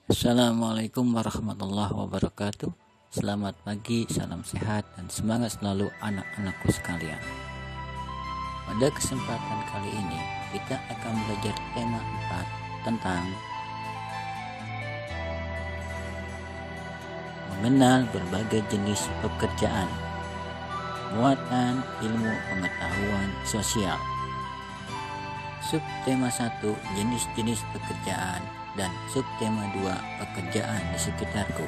Assalamualaikum warahmatullahi wabarakatuh. Selamat pagi, salam sehat, dan semangat selalu anak-anakku sekalian. Pada kesempatan kali ini kita akan belajar tema 4 tentang mengenal berbagai jenis pekerjaan, muatan ilmu pengetahuan sosial. Subtema 1 jenis-jenis pekerjaan dan subtema 2 pekerjaan di sekitarku.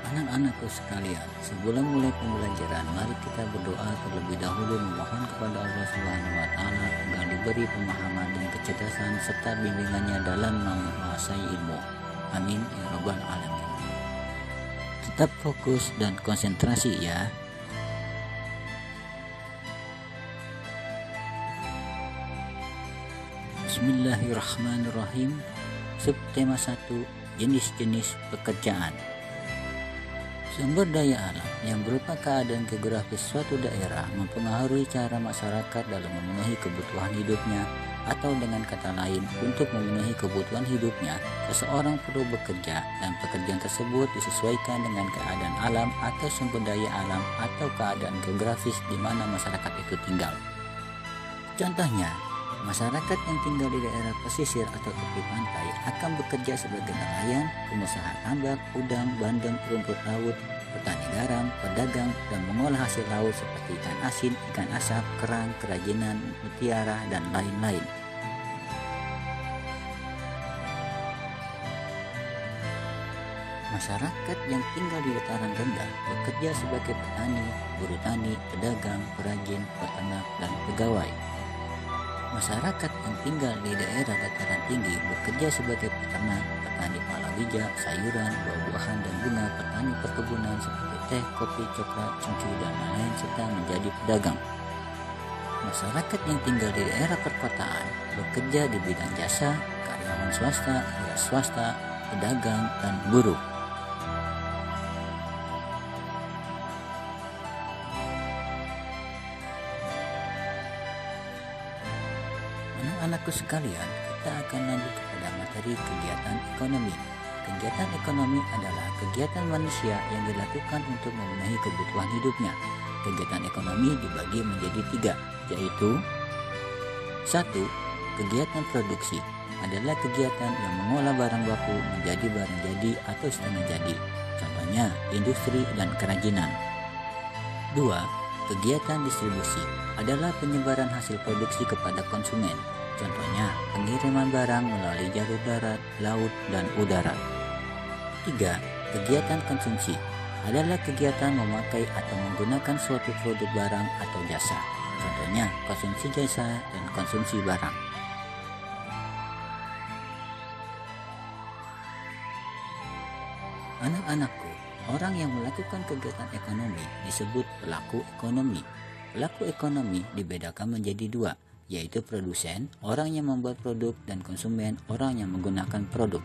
Anak-anakku sekalian, sebelum mulai pembelajaran, mari kita berdoa terlebih dahulu memohon kepada Allah Subhanahu wa taala agar diberi pemahaman dan kecerdasan serta bimbingannya dalam menguasai ilmu. Amin ya rabbal alamin. Tetap fokus dan konsentrasi ya. Bismillahirrahmanirrahim. Subtema 1 jenis-jenis pekerjaan. Sumber daya alam yang berupa keadaan geografis suatu daerah mempengaruhi cara masyarakat dalam memenuhi kebutuhan hidupnya, atau dengan kata lain, untuk memenuhi kebutuhan hidupnya, seseorang perlu bekerja dan pekerjaan tersebut disesuaikan dengan keadaan alam atau sumber daya alam atau keadaan geografis di mana masyarakat itu tinggal. Contohnya, masyarakat yang tinggal di daerah pesisir atau tepi pantai akan bekerja sebagai nelayan, pengusaha tambak, udang, bandeng, rumput laut, petani garam, pedagang, dan mengolah hasil laut seperti ikan asin, ikan asap, kerang, kerajinan, mutiara, dan lain-lain. Masyarakat yang tinggal di dataran rendah bekerja sebagai petani, buruh tani, pedagang, perajin, peternak, dan pegawai. Masyarakat yang tinggal di daerah dataran tinggi bekerja sebagai peternak, petani palawija, sayuran, buah-buahan dan bunga, petani perkebunan seperti teh, kopi, coklat, cengkeh, dan lain-lain, serta menjadi pedagang. Masyarakat yang tinggal di daerah perkotaan bekerja di bidang jasa, karyawan swasta, wira swasta, pedagang, dan buruh. Anak-anakku sekalian, kita akan lanjut kepada materi kegiatan ekonomi. Kegiatan ekonomi adalah kegiatan manusia yang dilakukan untuk memenuhi kebutuhan hidupnya. Kegiatan ekonomi dibagi menjadi 3, yaitu 1. Kegiatan produksi adalah kegiatan yang mengolah barang baku menjadi barang jadi atau setengah jadi. Contohnya, industri dan kerajinan. 2. Kegiatan distribusi adalah penyebaran hasil produksi kepada konsumen. Contohnya, pengiriman barang melalui jalur darat, laut, dan udara. 3. Kegiatan konsumsi adalah kegiatan memakai atau menggunakan suatu produk barang atau jasa. Contohnya, konsumsi jasa dan konsumsi barang. Anak-anakku, orang yang melakukan kegiatan ekonomi disebut pelaku ekonomi. Pelaku ekonomi dibedakan menjadi 2, yaitu produsen, orang yang membuat produk, dan konsumen, orang yang menggunakan produk.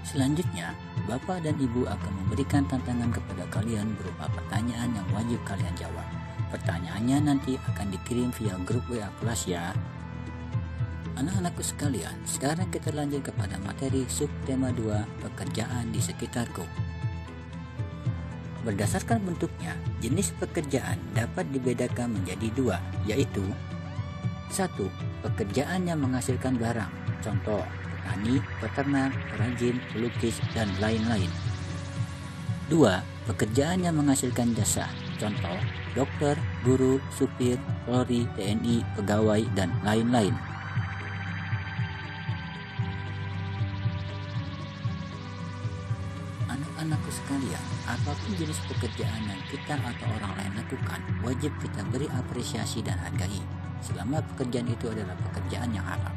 Selanjutnya, Bapak dan Ibu akan memberikan tantangan kepada kalian berupa pertanyaan yang wajib kalian jawab. Pertanyaannya nanti akan dikirim via grup WA kelas ya. Anak-anakku sekalian, sekarang kita lanjut kepada materi subtema 2 pekerjaan di sekitarku. Berdasarkan bentuknya, jenis pekerjaan dapat dibedakan menjadi 2, yaitu 1. Pekerjaan yang menghasilkan barang, contoh petani, peternak, perajin, pelukis, dan lain-lain. 2. Pekerjaan yang menghasilkan jasa, contoh dokter, guru, supir, Polri, TNI, pegawai, dan lain-lain. Anak-anakku sekalian, apapun jenis pekerjaan yang kita atau orang lain lakukan, wajib kita beri apresiasi dan hargai, selama pekerjaan itu adalah pekerjaan yang halal.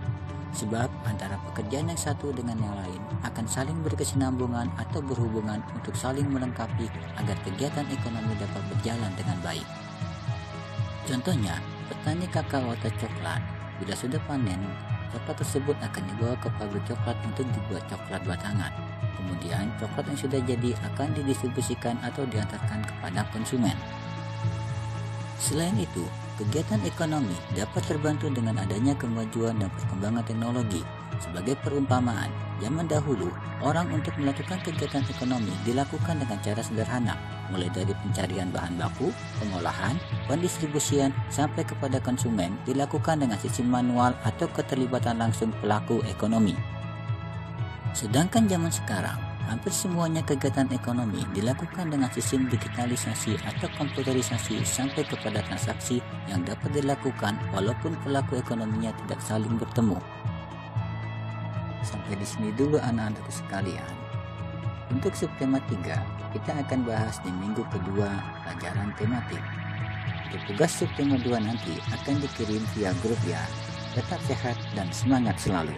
Sebab antara pekerjaan yang satu dengan yang lain akan saling berkesinambungan atau berhubungan untuk saling melengkapi agar kegiatan ekonomi dapat berjalan dengan baik. Contohnya, petani kakao atau coklat, bila sudah panen, coklat tersebut akan dibawa ke pabrik coklat untuk dibuat coklat batangan. Kemudian, coklat yang sudah jadi akan didistribusikan atau diantarkan kepada konsumen. Selain itu, Kegiatan ekonomi dapat terbantu dengan adanya kemajuan dan perkembangan teknologi. Sebagai perumpamaan, zaman dahulu, orang untuk melakukan kegiatan ekonomi dilakukan dengan cara sederhana, mulai dari pencarian bahan baku, pengolahan, pendistribusian, sampai kepada konsumen dilakukan dengan sistem manual atau keterlibatan langsung pelaku ekonomi. Sedangkan zaman sekarang, hampir semuanya kegiatan ekonomi dilakukan dengan sistem digitalisasi atau komputerisasi sampai kepada transaksi yang dapat dilakukan walaupun pelaku ekonominya tidak saling bertemu. Sampai di sini dulu anak-anakku sekalian. Untuk subtema 3, kita akan bahas di minggu kedua pelajaran tematik. Untuk tugas subtema 2 nanti akan dikirim via grup ya. Tetap sehat dan semangat selalu.